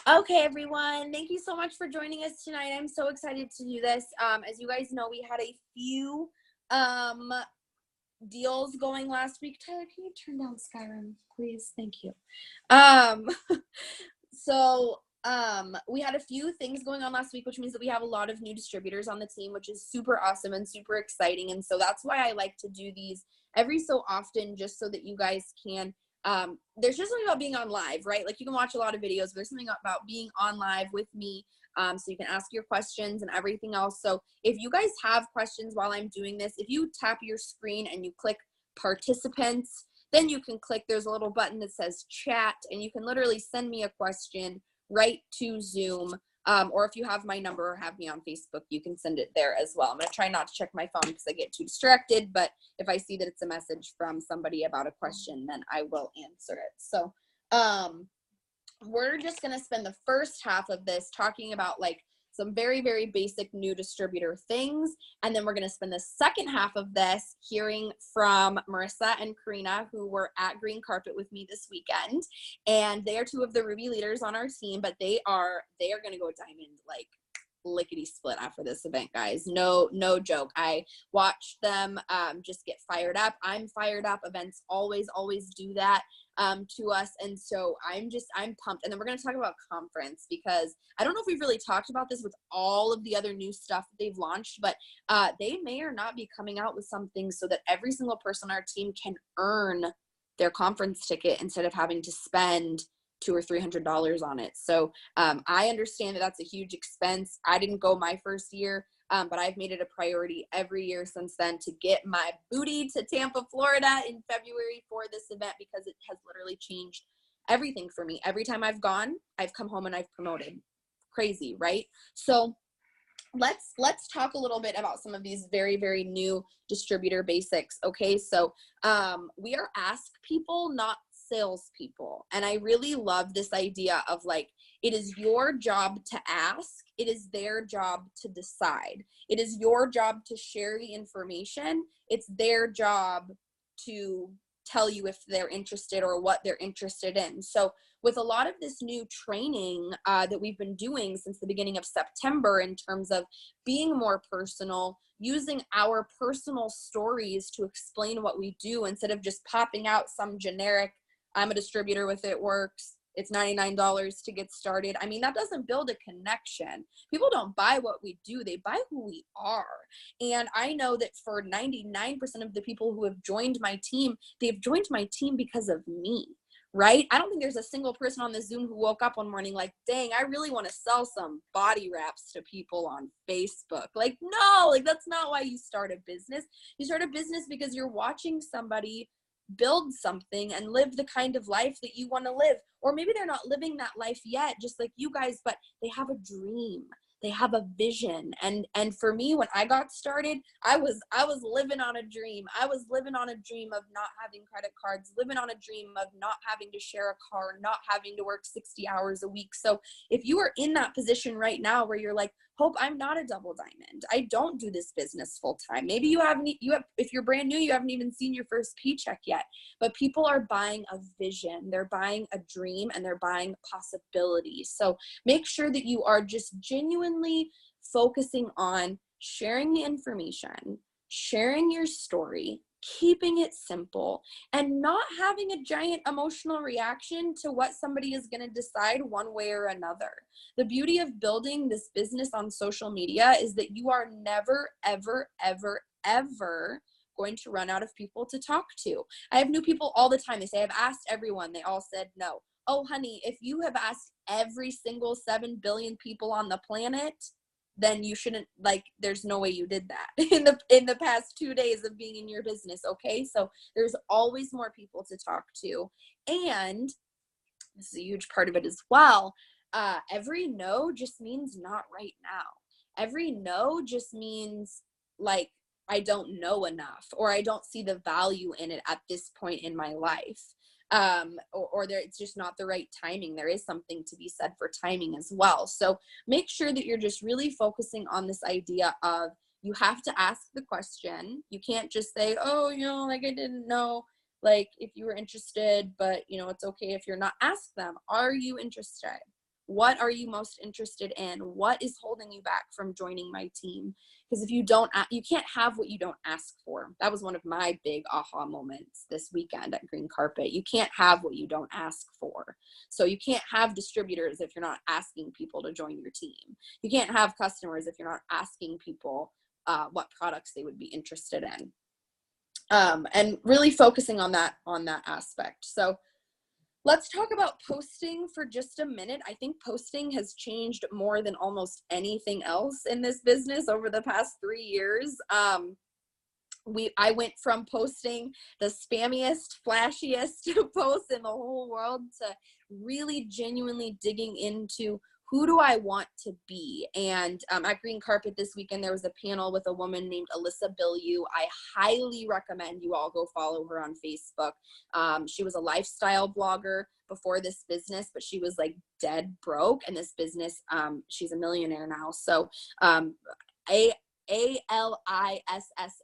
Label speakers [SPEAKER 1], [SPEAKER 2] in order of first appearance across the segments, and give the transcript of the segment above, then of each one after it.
[SPEAKER 1] Okay, everyone. Thank you so much for joining us tonight. I'm so excited to do this. As you guys know, we had a few um, deals going last week. Tyler, can you turn down Skyrim, please? Thank you. Um, we had a few things going on last week, which means that we have a lot of new distributors on the team, which is super awesome and super exciting. And so that's why I like to do these every so often, just so that you guys can there's just something about being on live, right? Like you can watch a lot of videos, but there's something about being on live with me. So you can ask your questions and everything else. So if you guys have questions while I'm doing this, if you tap your screen and you click participants, then you can click, there's a little button that says chat, and you can literally send me a question right to Zoom. Or if you have my number or have me on Facebook, you can send it there as well. I'm going to try not to check my phone because I get too distracted, but if I see that it's a message from somebody about a question, then I will answer it. So we're just going to spend the first half of this talking about like some very, very basic new distributor things. And then we're going to spend the second half of this hearing from Marissa and Corina, who were at Green Carpet with me this weekend. And they are two of the Ruby leaders on our team, but they are going to go diamond like lickety split after this event, guys. No joke. I watched them just get fired up. I'm fired up. Events always do that to us. And so I'm pumped. And then we're going to talk about conference, because I don't know if we've really talked about this with all of the other new stuff that they've launched, but they may or not be coming out with something so that every single person on our team can earn their conference ticket instead of having to spend $200 or $300 on it. So I understand that that's a huge expense. I didn't go my first year, but I've made it a priority every year since then to get my booty to Tampa, Florida in February for this event, because it has literally changed everything for me. Every time I've gone, I've come home and I've promoted. Crazy, right? So let's talk a little bit about some of these very, very new distributor basics. Okay, so we are ask people, not salespeople. And I really love this idea of like, it is your job to ask, it is their job to decide. It is your job to share the information. It's their job to tell you if they're interested or what they're interested in. So with a lot of this new training that we've been doing since the beginning of September, in terms of being more personal, using our personal stories to explain what we do instead of just popping out some generic, I'm a distributor with It Works, it's $99 to get started. I mean, that doesn't build a connection. People don't buy what we do, they buy who we are. And I know that for 99% of the people who have joined my team, they've joined my team because of me. Right? I don't think there's a single person on the Zoom who woke up one morning like, dang, I really want to sell some body wraps to people on Facebook. Like, no, like that's not why you start a business. You start a business because you're watching somebody build something and live the kind of life that you want to live. Or maybe they're not living that life yet, just like you guys, but they have a dream. They have a vision. And for me, when I got started, I was living on a dream. I was living on a dream of not having credit cards, living on a dream of not having to share a car, not having to work 60 hours a week. So if you are in that position right now where you're like, Hope, I'm not a double diamond, I don't do this business full time. Maybe you have, if you're brand new, you haven't even seen your first paycheck yet, but people are buying a vision, they're buying a dream, and they're buying possibilities. So make sure that you are just genuinely focusing on sharing the information, sharing your story, keeping it simple, and not having a giant emotional reaction to what somebody is going to decide one way or another. The beauty of building this business on social media is that you are never, ever, ever, ever going to run out of people to talk to. I have new people all the time. They say, I've asked everyone. They all said no. Oh, honey, if you have asked every single 7 billion people on the planet, then you shouldn't, like, there's no way you did that in the past 2 days of being in your business. Okay. So there's always more people to talk to. And this is a huge part of it as well. Every no just means not right now. Every no just means like, I don't know enough, or I don't see the value in it at this point in my life. Or there, it's just not the right timing. There is something to be said for timing as well. So make sure that you're just really focusing on this idea of, you have to ask the question. You can't just say, oh, like I didn't know, like if you were interested, but it's okay if you're not. Ask them, are you interested? What are you most interested in? What is holding you back from joining my team? Because if you don't, you can't have what you don't ask for. That was one of my big aha moments this weekend at Green Carpet. You can't have what you don't ask for. So you can't have distributors if you're not asking people to join your team. You can't have customers if you're not asking people what products they would be interested in. And really focusing on that aspect. So let's talk about posting for just a minute. I think posting has changed more than almost anything else in this business over the past 3 years. I went from posting the spammiest, flashiest posts in the whole world to really genuinely digging into who do I want to be? And at Green Carpet this weekend, there was a panel with a woman named Alyssa Billieu. I highly recommend you all go follow her on Facebook. She was a lifestyle blogger before this business, but she was like dead broke. And this business, she's a millionaire now. So Alissa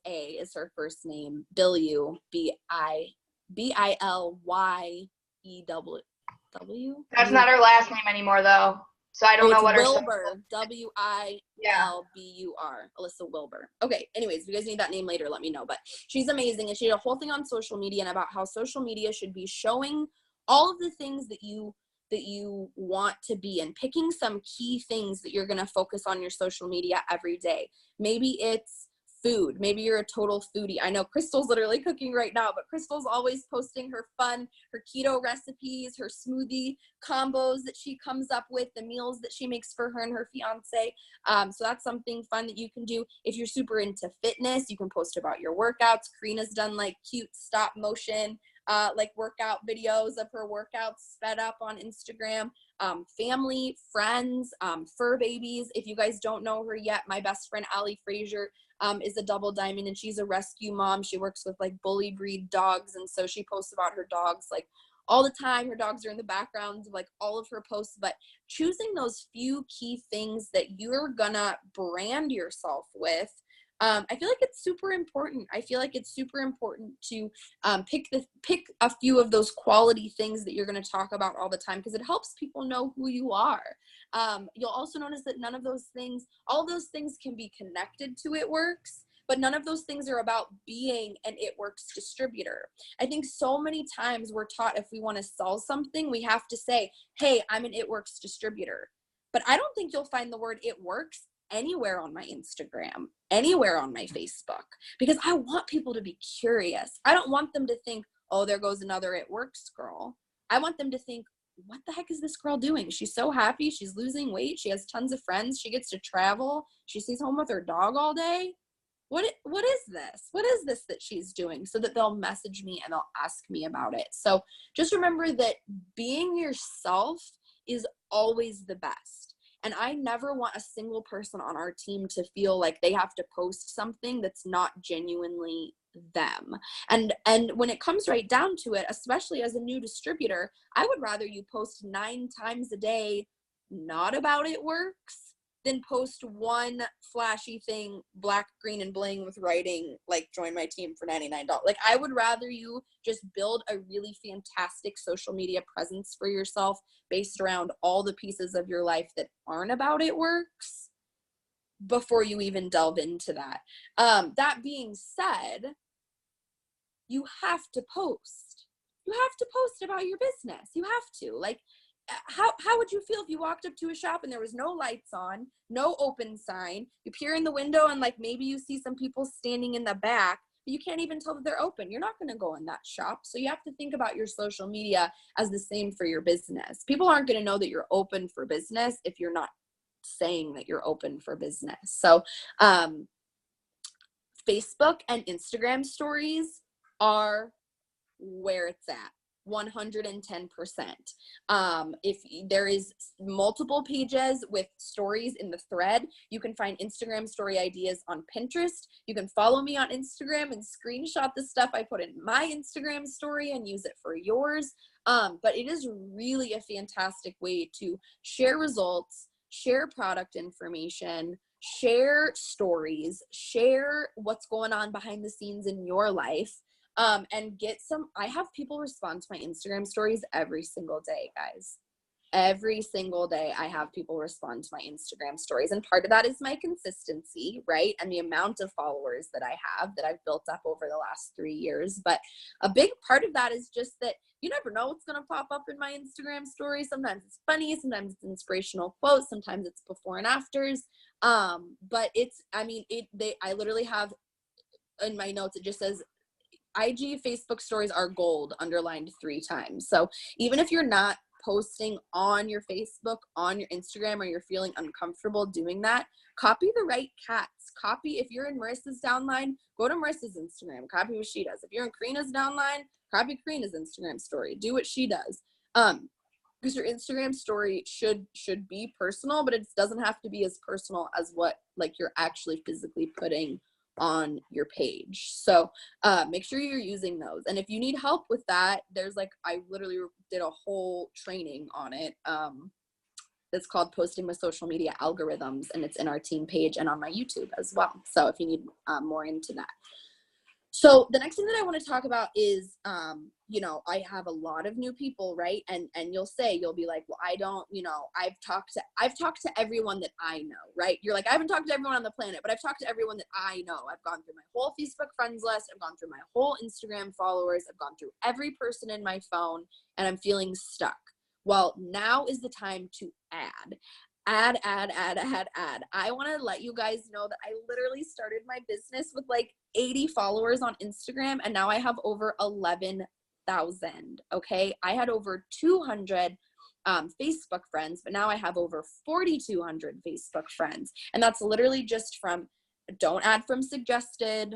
[SPEAKER 1] is her first name. Billieu, Bilyew.
[SPEAKER 2] That's not her last name anymore, though. So I don't know what
[SPEAKER 1] Wilbur, Wilbur, Alyssa Wilbur. Okay, anyways, if you guys need that name later, let me know. But she's amazing, and she had a whole thing on social media and about how social media should be showing all of the things that you want to be, and picking some key things that you're going to focus on your social media every day. Maybe it's food. Maybe you're a total foodie. I know Crystal's literally cooking right now, but Crystal's always posting her keto recipes, her smoothie combos that she comes up with, the meals that she makes for her and her fiance. So that's something fun that you can do. If you're super into fitness, you can post about your workouts. Corina's done like cute stop motion like workout videos of her workouts sped up on Instagram. Family, friends, fur babies. If you guys don't know her yet, my best friend Allie Frazier is a double diamond, and she's a rescue mom. She works with like bully breed dogs, and so she posts about her dogs like all the time. Her dogs are in the background of like all of her posts. But choosing those few key things that you're gonna brand yourself with, I feel like it's super important. I feel like it's super important to pick a few of those quality things that you're going to talk about all the time, because it helps people know who you are. You'll also notice that all of those things can be connected to It Works, but none of those things are about being an It Works distributor. I think so many times we're taught if we want to sell something, we have to say, hey, I'm an It Works distributor. But I don't think you'll find the word It Works anywhere on my Instagram, anywhere on my Facebook, because I want people to be curious. I don't want them to think, oh, there goes another It Works girl. I want them to think, what the heck is this girl doing? She's so happy. She's losing weight. She has tons of friends. She gets to travel. She stays home with her dog all day. What is this? What is this that she's doing? So that they'll message me and they'll ask me about it. So just remember that being yourself is always the best. And I never want a single person on our team to feel like they have to post something that's not genuinely them. And when it comes right down to it, especially as a new distributor, I would rather you post 9 times a day not about It Works than post one flashy thing, black, green, and bling with writing like join my team for $99. Like, I would rather you just build a really fantastic social media presence for yourself based around all the pieces of your life that aren't about It Works before you even delve into that. That being said, you have to post. You have to post about your business. You have to. Like, how would you feel if you walked up to a shop and there was no lights on, no open sign, you peer in the window and like maybe you see some people standing in the back, but you can't even tell that they're open? You're not going to go in that shop. So you have to think about your social media as the same for your business. People aren't going to know that you're open for business if you're not saying that you're open for business. So Facebook and Instagram stories are where it's at. 110%. If there is multiple pages with stories in the thread, you can find Instagram story ideas on Pinterest. You can follow me on Instagram and screenshot the stuff I put in my Instagram story and use it for yours. But it is really a fantastic way to share results, share product information, share stories, share what's going on behind the scenes in your life. And I have people respond to my Instagram stories every single day, guys. every single day I have people respond to my Instagram stories. And part of that is my consistency, right? And the amount of followers that I have that I've built up over the last 3 years. But a big part of that is just that you never know what's going to pop up in my Instagram story. Sometimes it's funny, sometimes it's inspirational quotes, sometimes it's before and afters. But I literally have in my notes, it just says IG Facebook stories are gold underlined 3 times. So even if you're not posting on your Facebook, on your Instagram, or you're feeling uncomfortable doing that, copy the right cats. Copy, if you're in Marissa's downline, go to Marissa's Instagram, copy what she does. If you're in Corina's downline, copy Corina's Instagram story, do what she does. Because your Instagram story should be personal, but it doesn't have to be as personal as what like you're actually physically putting on your page. So make sure you're using those. And if you need help with that, there's like, I literally did a whole training on it. That's called Posting with Social Media Algorithms, and it's in our team page and on my YouTube as well. So if you need more into that. So the next thing that I want to talk about is, I have a lot of new people, right? And you'll be like, well, I don't, I've talked to everyone that I know, right? You're like, I haven't talked to everyone on the planet, but I've talked to everyone that I know. I've gone through my whole Facebook friends list. I've gone through my whole Instagram followers. I've gone through every person in my phone, and I'm feeling stuck. Well, now is the time to add. I want to let you guys know that I literally started my business with like 80 followers on Instagram, and now I have over 11,000. Okay. I had over 200 Facebook friends, but now I have over 4,200 Facebook friends. And that's literally just from, don't add from suggested.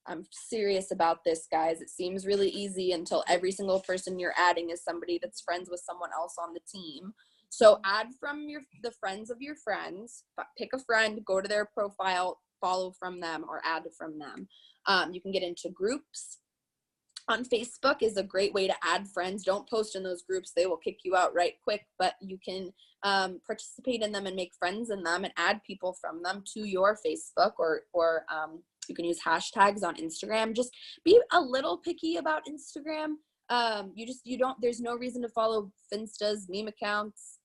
[SPEAKER 1] I'm serious about this, guys. It seems really easy until every single person you're adding is somebody that's friends with someone else on the team. So add from the friends of your friends, pick a friend, go to their profile, follow from them, or add from them. You can get into groups on Facebook is a great way to add friends. Don't post in those groups. They will kick you out right quick, but you can participate in them and make friends in them and add people from them to your Facebook, or you can use hashtags on Instagram. Just be a little picky about Instagram. There's no reason to follow Finstas, meme accounts,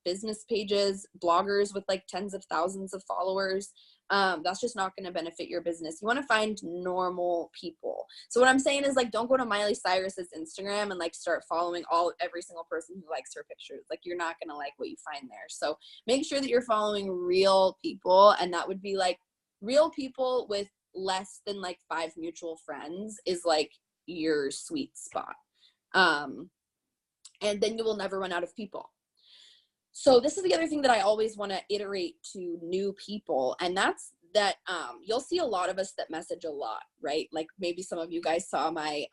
[SPEAKER 1] business pages, bloggers with like tens of thousands of followers. That's just not going to benefit your business. You want to find normal people. So what I'm saying is, like, don't go to Miley Cyrus's Instagram and like start following every single person who likes her pictures. Like, you're not going to like what you find there. So make sure that you're following real people, and that would be like real people with less than like 5 mutual friends is like your sweet spot. And then you will never run out of people. So this is the other thing that I always want to iterate to new people, and that's that you'll see a lot of us that message a lot, right? Like maybe some of you guys saw my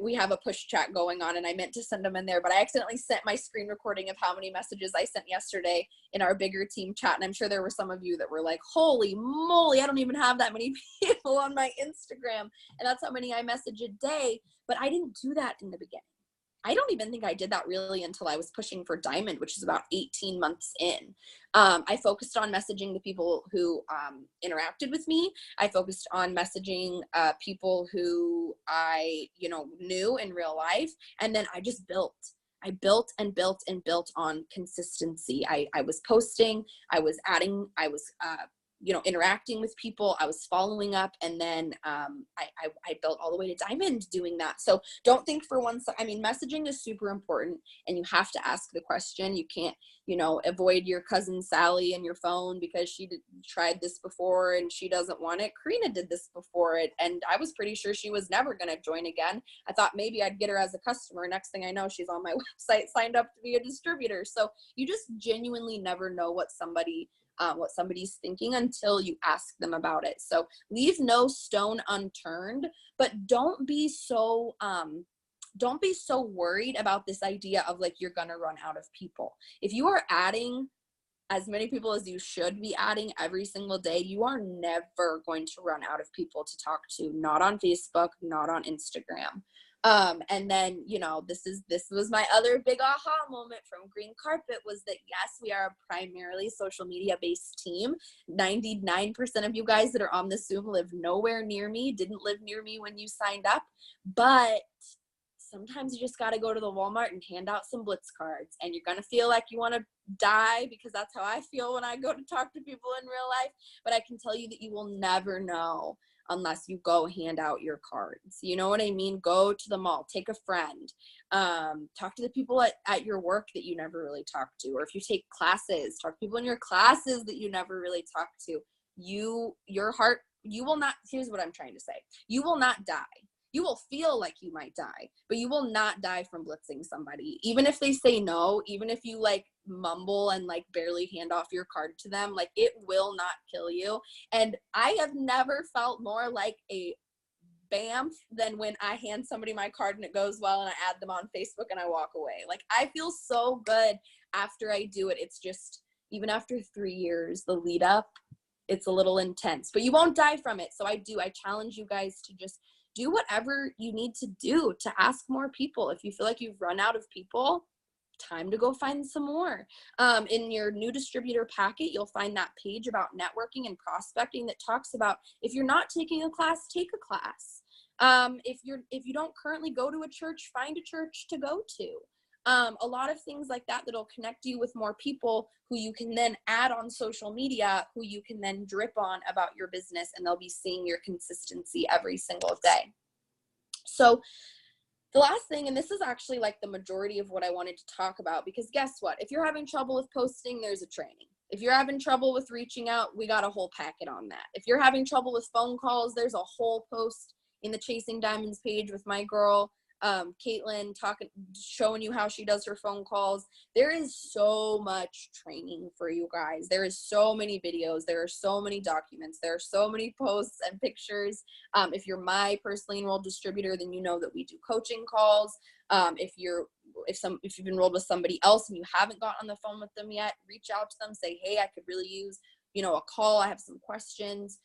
[SPEAKER 1] we have a push chat going on, and I meant to send them in there, but I accidentally sent my screen recording of how many messages I sent yesterday in our bigger team chat, and I'm sure there were some of you that were like, holy moly, I don't even have that many people on my Instagram, and that's how many I message a day. But I didn't do that in the beginning. I don't even think I did that really until I was pushing for Diamond, which is about 18 months in. I focused on messaging the people who interacted with me. I focused on messaging people who I, knew in real life. And then I just built. I built and built and built on consistency. I was posting, I was adding, I was interacting with people, I was following up, and then I built all the way to Diamond doing that. So don't think for one second. I mean, messaging is super important, and you have to ask the question. You can't, avoid your cousin Sally in your phone because she tried this before and she doesn't want it. Corina did this before it, and I was pretty sure she was never going to join again. I thought maybe I'd get her as a customer. Next thing I know, she's on my website, signed up to be a distributor. So you just genuinely never know what somebody's thinking until you ask them about it. So leave no stone unturned, but don't be so worried about this idea of like you're gonna run out of people. If you are adding as many people as you should be adding every single day, you are never going to run out of people to talk to, not on Facebook, not on Instagram. And then, this was my other big aha moment from Green Carpet, was that yes, we are a primarily social media based team. 99% of you guys that are on the Zoom live nowhere near me, didn't live near me when you signed up, but sometimes you just got to go to the Walmart and hand out some Blitz cards, and you're going to feel like you want to die, because that's how I feel when I go to talk to people in real life. But I can tell you that you will never know unless you go hand out your cards. You know what I mean? Go to the mall, take a friend, talk to the people at your work that you never really talk to. Or if you take classes, talk to people in your classes that you never really talk to. Your heart, you will not, here's what I'm trying to say. You will not die. You will feel like you might die, but you will not die from blitzing somebody. Even if they say no, even if you like mumble and like barely hand off your card to them, like it will not kill you. And I have never felt more like a BAMF than when I hand somebody my card and it goes well and I add them on Facebook and I walk away. Like I feel so good after I do it. It's just, even after 3 years, the lead up, it's a little intense, but you won't die from it. So I challenge you guys to just do whatever you need to do to ask more people. If you feel like you've run out of people, time to go find some more. In your new distributor packet, you'll find that page about networking and prospecting that talks about, if you're not taking a class, take a class. If you don't currently go to a church, find a church to go to. A lot of things like that that'll connect you with more people who you can then add on social media, who you can then drip on about your business, and they'll be seeing your consistency every single day. So the last thing, and this is actually like the majority of what I wanted to talk about, because guess what? If you're having trouble with posting, there's a training. If you're having trouble with reaching out, we got a whole packet on that. If you're having trouble with phone calls, there's a whole post in the Chasing Diamonds page with my girl, Caitlin, showing you how she does her phone calls. There is so much training for you guys. There is so many videos. There are so many documents. There are so many posts and pictures. If you're my personally enrolled distributor, then you know that we do coaching calls. If you've enrolled with somebody else and you haven't gotten on the phone with them yet, reach out to them, say, hey, I could really use, a call. I have some questions.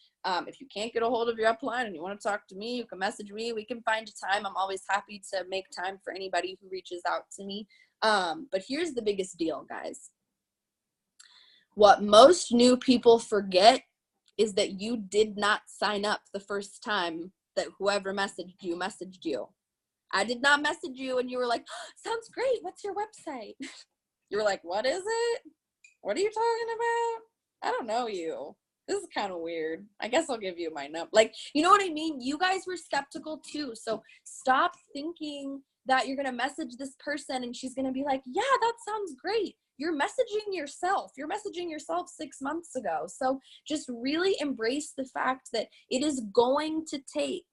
[SPEAKER 1] If you can't get a hold of your upline and you want to talk to me, you can message me. We can find a time. I'm always happy to make time for anybody who reaches out to me. But here's the biggest deal, guys. What most new people forget is that you did not sign up the first time that whoever messaged you. I did not message you and you were like, oh, sounds great. What's your website? You were like, what is it? What are you talking about? I don't know you. This is kind of weird. I guess I'll give you my number. Like, you know what I mean? You guys were skeptical too. So stop thinking that you're going to message this person and she's going to be like, yeah, that sounds great. You're messaging yourself. You're messaging yourself 6 months ago. So just really embrace the fact that it is going to take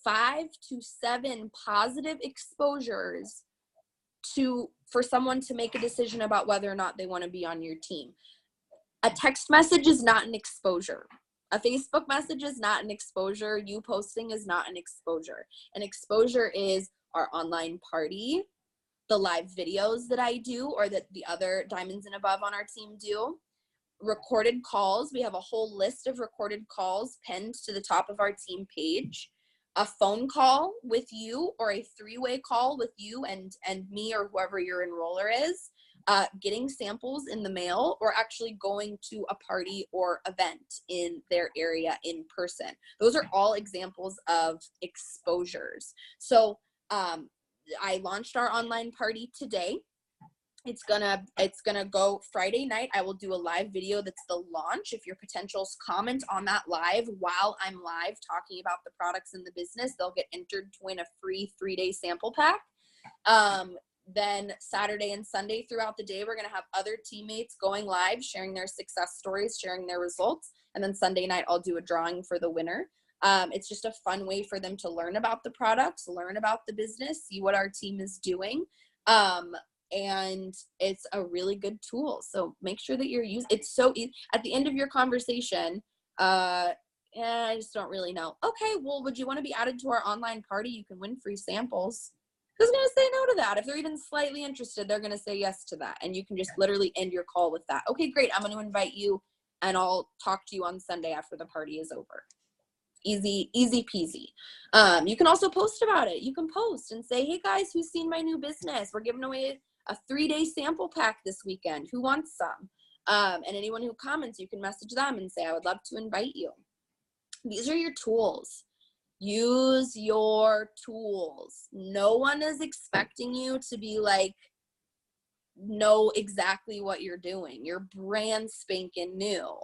[SPEAKER 1] 5 to 7 positive exposures for someone to make a decision about whether or not they want to be on your team. A text message is not an exposure. A Facebook message is not an exposure. You posting is not an exposure. An exposure is our online party, the live videos that I do or that the other Diamonds and Above on our team do, recorded calls. We have a whole list of recorded calls pinned to the top of our team page. A phone call with you or a 3-way call with you and me or whoever your enroller is. Getting samples in the mail, or actually going to a party or event in their area in person. Those are all examples of exposures. So I launched our online party today. It's gonna go Friday night. I will do a live video that's the launch. If your potentials comment on that live while I'm live talking about the products in the business, they'll get entered to win a free 3-day sample pack. Then Saturday and Sunday throughout the day, we're going to have other teammates going live, sharing their success stories, sharing their results. And then Sunday night, I'll do a drawing for the winner. It's just a fun way for them to learn about the products, learn about the business, see what our team is doing. And it's a really good tool. So make sure that you're using it's so easy. At the end of your conversation, I just don't really know. Okay, well, would you want to be added to our online party? You can win free samples. Who's going to say no to that? If they're even slightly interested, they're going to say yes to that. And you can just literally end your call with that. Okay, great. I'm going to invite you and I'll talk to you on Sunday after the party is over. Easy peasy. You can also post about it. You can post and say, hey guys, who's seen my new business? We're giving away a 3-day sample pack this weekend. Who wants some? And anyone who comments, you can message them and say, I would love to invite you. These are your tools. Use your tools. No one is expecting you to be like, know exactly what you're doing. You're brand spanking new.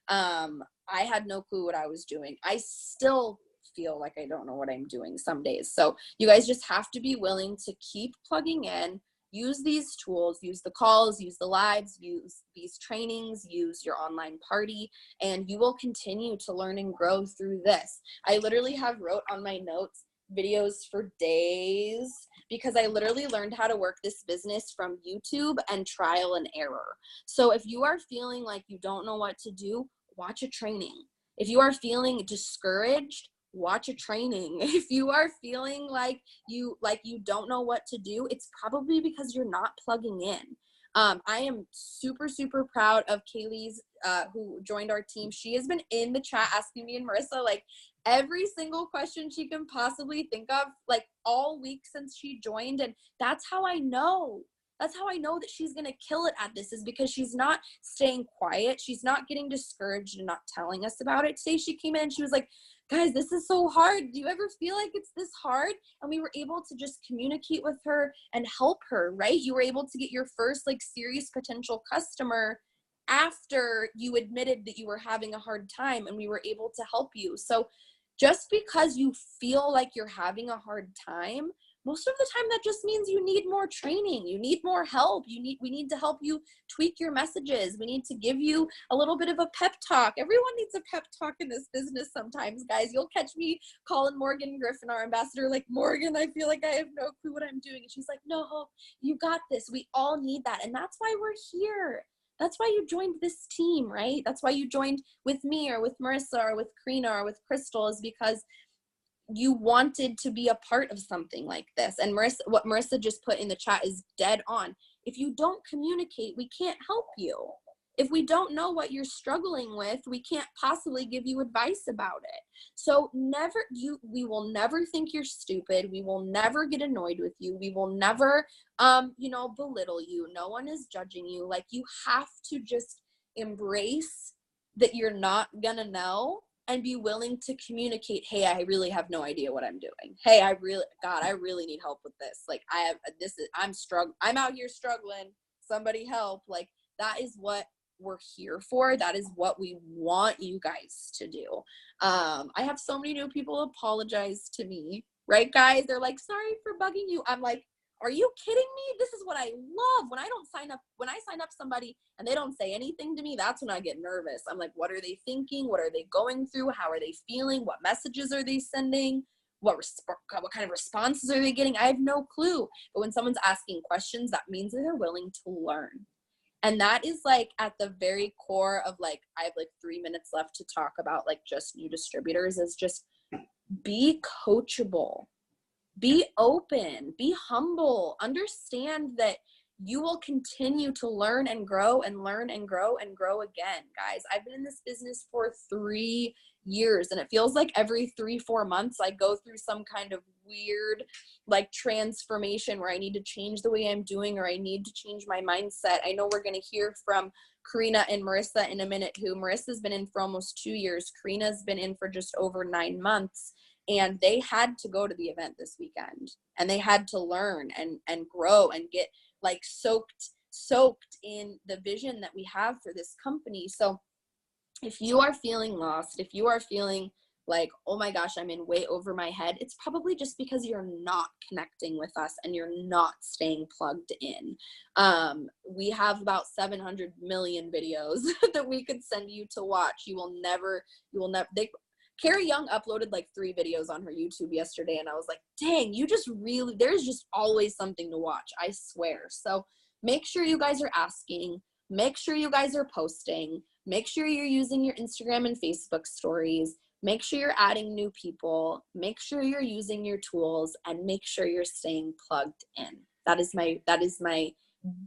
[SPEAKER 1] I had no clue what I was doing. I still feel like I don't know what I'm doing some days. So you guys just have to be willing to keep plugging in, use these tools, use the calls, use the lives, use these trainings, use your online party, and you will continue to learn and grow through this. I literally have wrote on my notes videos for days because I literally learned how to work this business from YouTube and trial and error. So if you are feeling like you don't know what to do, watch a training. If you are feeling discouraged, watch a training. If you are feeling like you don't know what to do, it's probably because you're not plugging in. I am super, super proud of Kaylee's, who joined our team. She has been in the chat asking me and Marissa, like, every single question she can possibly think of, like, all week since she joined. And that's how I know. That's how I know that she's going to kill it at this, is because she's not staying quiet. She's not getting discouraged and not telling us about it. Today she came in and she was like, guys, this is so hard. Do you ever feel like it's this hard? And we were able to just communicate with her and help her, right? You were able to get your first like serious potential customer after you admitted that you were having a hard time, and we were able to help you. So just because you feel like you're having a hard time, most of the time that just means you need more training, you need more help, we need to help you tweak your messages, we need to give you a little bit of a pep talk. Everyone needs a pep talk in this business sometimes, guys. You'll catch me calling Morgan Griffin, our ambassador, like, Morgan, I feel like I have no clue what I'm doing. And she's like, no, you got this. We all need that. And that's why we're here. That's why you joined this team, right? That's why you joined with me or with Marissa or with Corina or with Crystal, is because you wanted to be a part of something like this. And Marissa, what Marissa just put in the chat is dead on. If you don't communicate, we can't help you. If we don't know what you're struggling with, we can't possibly give you advice about it. So we will never think you're stupid. We will never get annoyed with you. We will never, belittle you. No one is judging you. Like, you have to just embrace that you're not gonna know, and be willing to communicate, hey, I really have no idea what I'm doing. Hey, I really need help with this. Like, I'm out here struggling. Somebody help. Like, that is what we're here for. That is what we want you guys to do. I have so many new people apologize to me, right, guys? They're like, sorry for bugging you. I'm like, are you kidding me? This is what I love. When I sign up somebody and they don't say anything to me, that's when I get nervous. I'm like, what are they thinking? What are they going through? How are they feeling? What messages are they sending? What kind of responses are they getting? I have no clue. But when someone's asking questions, that means that they're willing to learn. And that is like at the very core of, like, I have like 3 minutes left to talk about, like, just new distributors, is just be coachable. Be open, be humble, understand that you will continue to learn and grow and learn and grow and grow again. Guys, I've been in this business for 3 years, and it feels like every 3-4 months I go through some kind of weird like transformation where I need to change the way I'm doing, or I need to change my mindset. I know we're going to hear from Corina and Marissa in a minute, who Marissa's been in for almost 2 years. Corina's been in for just over 9 months. And they had to go to the event this weekend, and they had to learn and grow and get like soaked in the vision that we have for this company. So if you are feeling lost, if you are feeling like, oh my gosh, I'm in way over my head, it's probably just because you're not connecting with us and you're not staying plugged in. We have about 700 million videos that we could send you to watch. Carrie Young uploaded like 3 videos on her YouTube yesterday, and I was like, dang, there's just always something to watch, I swear. So make sure you guys are asking, make sure you guys are posting, make sure you're using your Instagram and Facebook stories, make sure you're adding new people, make sure you're using your tools, and make sure you're staying plugged in. That is my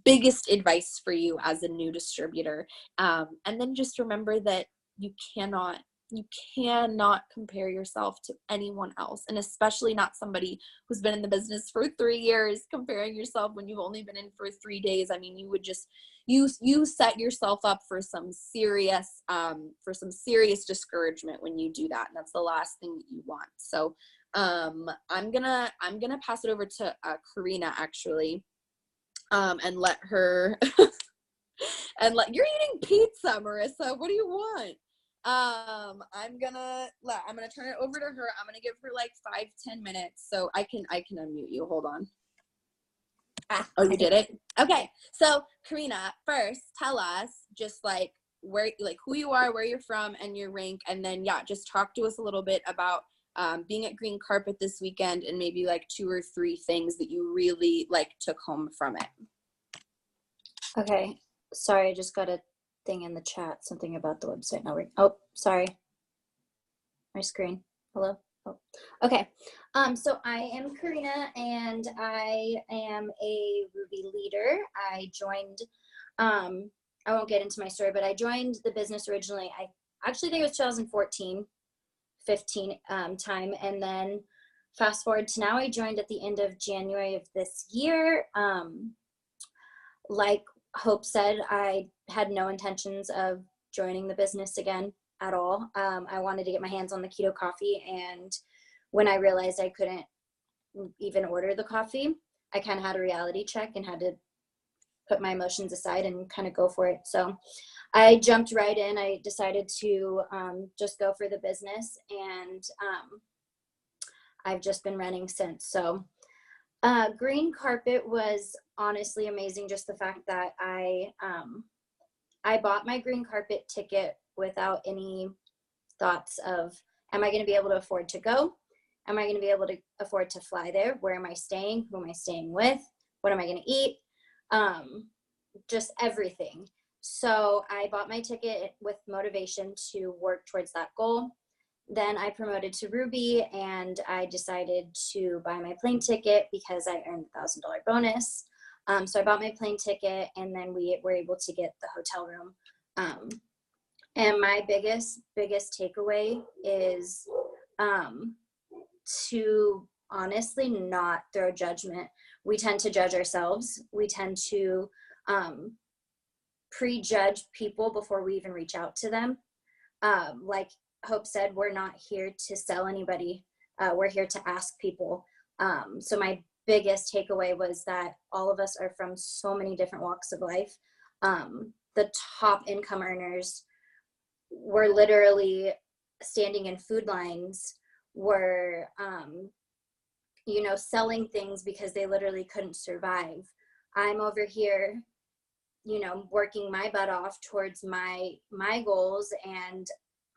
[SPEAKER 1] biggest advice for you as a new distributor. And then just remember that you cannot compare yourself to anyone else, and especially not somebody who's been in the business for 3 years. Comparing yourself when you've only been in for 3 days, I mean, you set yourself up for some serious discouragement when you do that, and that's the last thing that you want. So I'm gonna pass it over to Corina, actually, and let her you're eating pizza, Marissa. What do you want? I'm gonna turn it over to her. I'm gonna give her like 5-10 minutes so I can unmute you. Hold on. Oh, you did it? Okay. So Corina, first tell us just like who you are, where you're from, and your rank, and then just talk to us a little bit about being at Green Carpet this weekend, and maybe like 2 or 3 things that you really like took home from it.
[SPEAKER 3] Okay. Sorry, I just got a thing in the chat, something about the website not working. Oh, sorry. My screen. Hello? Oh, okay. So I am Corina, and I am a Ruby leader. I joined, I won't get into my story, but I joined the business originally. I actually think it was 2014, 15 time. And then fast forward to now, I joined at the end of January of this year. Like Hope said, I had no intentions of joining the business again at all. I wanted to get my hands on the keto coffee, and when I realized I couldn't even order the coffee, I kind of had a reality check and had to put my emotions aside and kind of go for it. So I jumped right in. I decided to just go for the business, and I've just been running since. So Green Carpet was honestly amazing. Just the fact that I bought my Green Carpet ticket without any thoughts of, am I going to be able to afford to go? Am I going to be able to afford to fly there? Where am I staying? Who am I staying with? What am I going to eat? Just everything. So I bought my ticket with motivation to work towards that goal. Then I promoted to Ruby, and I decided to buy my plane ticket because I earned a $1,000 bonus. So I bought my plane ticket, and then we were able to get the hotel room. And my biggest takeaway is to honestly not throw judgment. We tend to judge ourselves. We tend to prejudge people before we even reach out to them. Like Hope said, we're not here to sell anybody. We're here to ask people. So my biggest takeaway was that all of us are from so many different walks of life. The top income earners were literally standing in food lines, were selling things because they literally couldn't survive. I'm over here, working my butt off towards my goals, and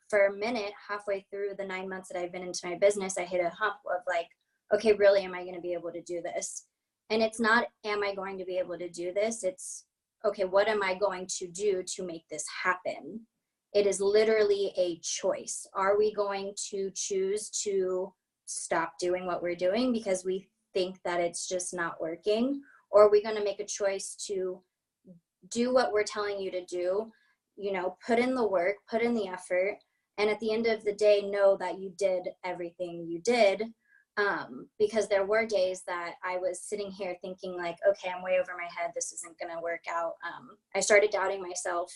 [SPEAKER 3] for a minute, halfway through the 9 months that I've been into my business, I hit a hump of like, okay, really, am I going to be able to do this? And it's not, am I going to be able to do this? It's, okay, what am I going to do to make this happen? It is literally a choice. Are we going to choose to stop doing what we're doing because we think that it's just not working? Or are we going to make a choice to do what we're telling you to do, put in the work, put in the effort, and at the end of the day, know that you did everything you did? Because there were days that I was sitting here thinking like, okay, I'm way over my head. This isn't going to work out. I started doubting myself,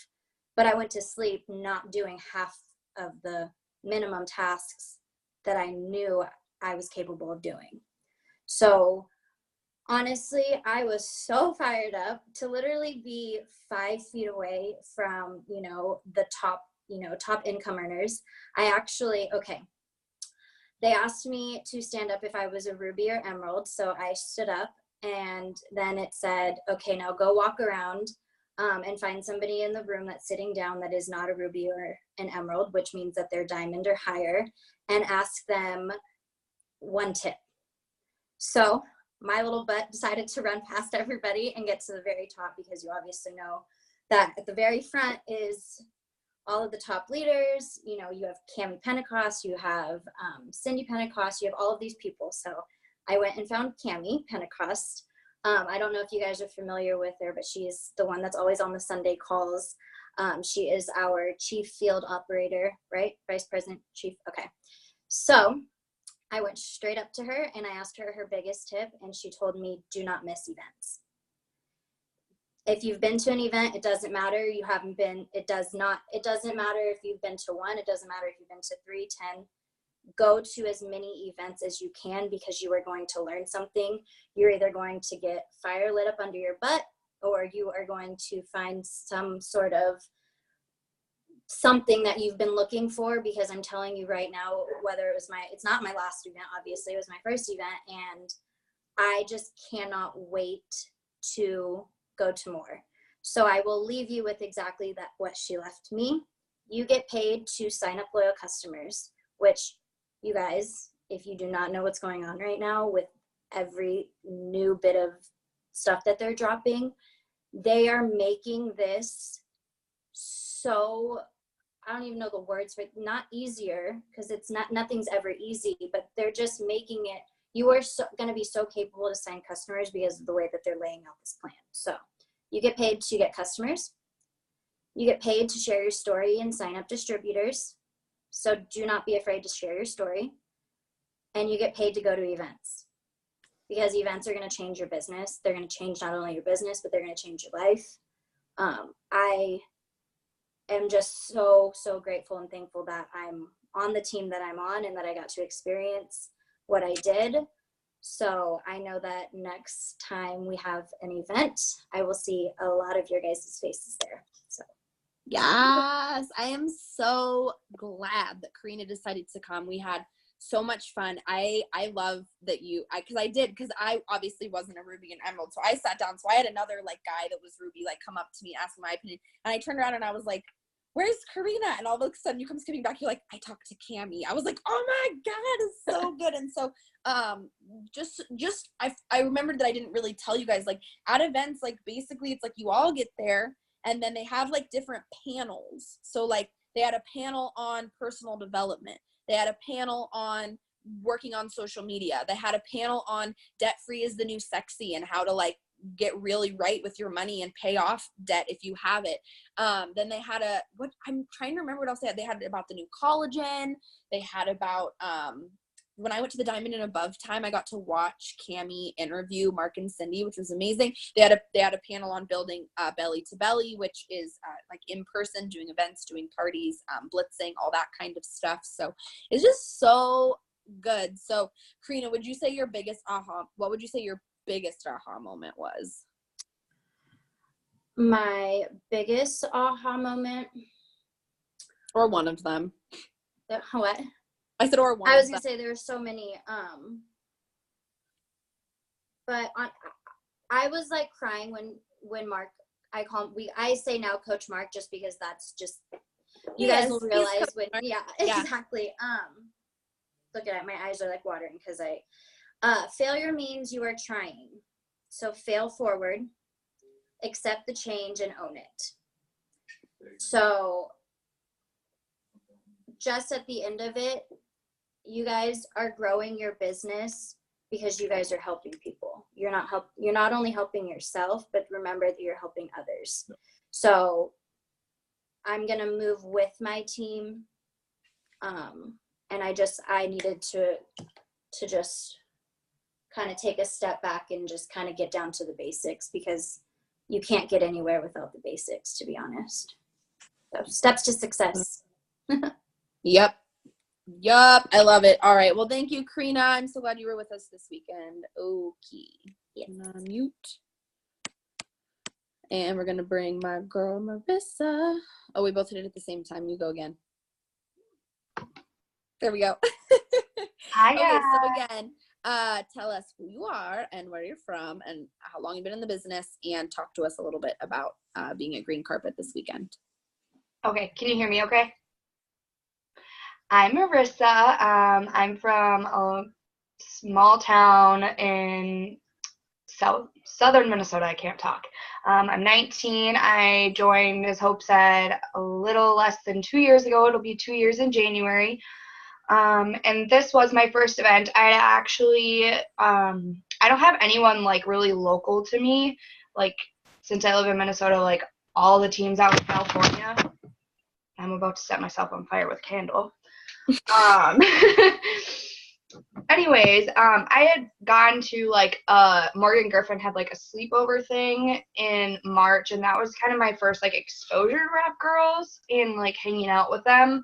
[SPEAKER 3] but I went to sleep not doing half of the minimum tasks that I knew I was capable of doing. So honestly, I was so fired up to literally be 5 feet away from, the top income earners. They asked me to stand up if I was a Ruby or Emerald. So I stood up, and then it said, okay, now go walk around and find somebody in the room that's sitting down that is not a Ruby or an Emerald, which means that they're Diamond or higher, and ask them 1 tip. So my little butt decided to run past everybody and get to the very top, because you obviously know that at the very front is all of the top leaders. You have Cami Pentecost, you have Cindy Pentecost, you have all of these people. So I went and found Cami Pentecost. I don't know if you guys are familiar with her, but she is the one that's always on the Sunday calls. She is our chief field operator, right? Vice President, chief. Okay. So I went straight up to her and I asked her biggest tip, and she told me, do not miss events. If you've been to an event, it doesn't matter. You haven't been, it doesn't matter if you've been to one, it doesn't matter if you've been to 3, 10. Go to as many events as you can, because you are going to learn something. You're either going to get fire lit up under your butt, or you are going to find some sort of something that you've been looking for. Because I'm telling you right now, whether it's not my last event, obviously it was my first event, and I just cannot wait to go to more. So I will leave you with exactly that, what she left me. You get paid to sign up loyal customers, which, you guys, if you do not know what's going on right now with every new bit of stuff that they're dropping, they are making this so, I don't even know the words, but not easier, because nothing's ever easy, but they're just making it, you are going to be so capable to sign customers because of the way that they're laying out this plan. So you get paid to get customers. You get paid to share your story and sign up distributors. So do not be afraid to share your story. And you get paid to go to events, because events are going to change your business. They're going to change not only your business, but they're going to change your life. I am just so, so grateful and thankful that I'm on the team that I'm on, and that I got to experience what I did. So I know that next time we have an event, I will see a lot of your guys' faces there. So
[SPEAKER 1] yes, I am so glad that Corina decided to come. We had so much fun. I love that because I obviously wasn't a Ruby and Emerald, so I sat down. So I had another like guy that was Ruby like come up to me, ask my opinion, and I turned around and I was like, "Where's Corina?" And all of a sudden you come skipping back. You're like, "I talked to Cammie." I was like, "Oh my god, it's so good." And so I remembered that I didn't really tell you guys, like at events, like basically it's like you all get there, and then they have like different panels. So like they had a panel on personal development. They had a panel on working on social media. They had a panel on debt free is the new sexy, and how to like get really right with your money and pay off debt if you have it. Then they had I'm trying to remember what else they had. They had about the new collagen. They had about, when I went to the Diamond and Above time, I got to watch Cammie interview Mark and Cindy, which was amazing. They had a panel on building Belly to Belly, which is like in person, doing events, doing parties, blitzing, all that kind of stuff. So it's just so good. So Corina, what would you say your biggest aha moment was?
[SPEAKER 3] my biggest aha moment,
[SPEAKER 1] Or one of them.
[SPEAKER 3] what?
[SPEAKER 1] I said, or one.
[SPEAKER 3] I was gonna say there were so many, but I was like crying when Mark, I say now Coach Mark, just because that's just, you guys will realize when, yeah, exactly. Look at it, my eyes are like watering, because failure means you are trying. So fail forward, accept the change, and own it. So just at the end of it, you guys are growing your business because you guys are helping people. You're not only helping yourself, but remember that you're helping others. So I'm going to move with my team. And I needed to just kind of take a step back and just kind of get down to the basics, because you can't get anywhere without the basics, to be honest. So steps to success.
[SPEAKER 1] Yep. I love it. All right. Well, thank you, Corina. I'm so glad you were with us this weekend. Okay.
[SPEAKER 3] Yeah.
[SPEAKER 1] Mute. And we're going to bring my girl, Marissa. Oh, we both did it at the same time. You go again. There we go.
[SPEAKER 2] Hi,
[SPEAKER 1] okay,
[SPEAKER 2] guys.
[SPEAKER 1] so again, tell us who you are and where you're from and how long you've been in the business, and talk to us a little bit about being at Green Carpet this weekend.
[SPEAKER 2] Okay, can you hear me okay? I'm Marissa. I'm from a small town in southern Minnesota. I can't talk. I'm 19. I joined, as Hope said, a little less than 2 years ago. It'll be 2 years in January. And this was my first event. I actually, I don't have anyone like really local to me. Like, since I live in Minnesota, like all the teams out in California. I'm about to set myself on fire with a candle. anyways, I had gone to like Morgan Griffin had like a sleepover thing in March, and that was kind of my first like exposure to rap girls and like hanging out with them.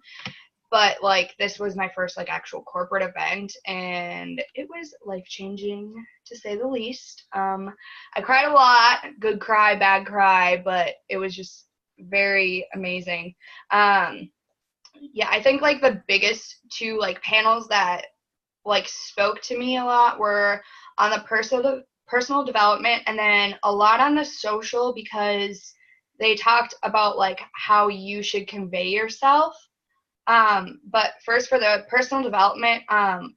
[SPEAKER 2] But like this was my first like actual corporate event, and it was life-changing to say the least. I cried a lot, good cry, bad cry, but it was just very amazing. Yeah, I think like the biggest two like panels that like spoke to me a lot were on the personal development, and then a lot on the social, because they talked about like how you should convey yourself. But first for the personal development,